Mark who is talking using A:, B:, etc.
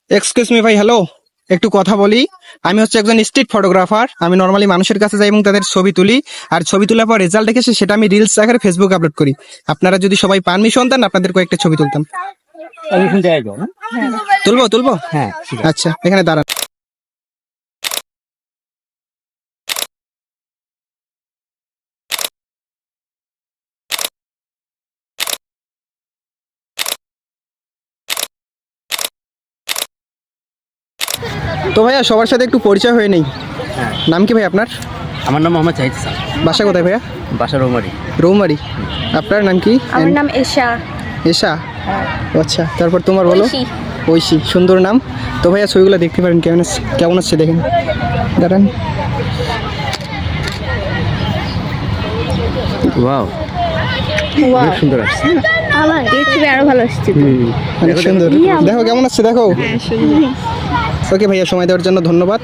A: Excuse me ভাই, hello, একটু কথা বলি। আমি হচ্ছে একজন স্ট্রিট ফটোগ্রাফার। আমি নর্মালি মানুষের কাছে যাই এবং তাদের ছবি তুলি, আর ছবি তোলার পর রেজাল্ট দেখে সেটা আমি রিলস আকারে ফেসবুকে আপলোড করি। আপনারা যদি সবাই পারমিশন দেন, আপনাদের কয়েকটা ছবি তুলতাম। তুলবো তুলবো,
B: হ্যাঁ,
A: আচ্ছা এখানে দাঁড়ান। তো ভাইয়া সবার সাথে একটু পরিচয় হয়ে নেই। নাম কি ভাই আপনার?
B: আমার নাম মোহাম্মদ জাহিদ হাসান,
A: বাসা কোথায় ভাইয়া?
B: বাসা রৌমারি।
A: রৌমারি। আপনার নাম কি?
C: আমার নাম এশা।
A: এশা। ও আচ্ছা, তারপর তোমার বলো?
C: ঐশী।
A: ঐশী, সুন্দর নাম। তো ভাইয়া ছবিগুলো দেখতে পারেন, কেমন আসছে দেখেন। দাঁড়ান।
B: ওয়াও,
C: ওয়াও,
B: সুন্দর আসছে।
C: আমার এর থেকে আরো ভালো আসছে।
A: অনেক সুন্দর। দেখো কেমন আসছে, দেখো। ওকে ভাইয়া, সময় দেওয়ার জন্য ধন্যবাদ।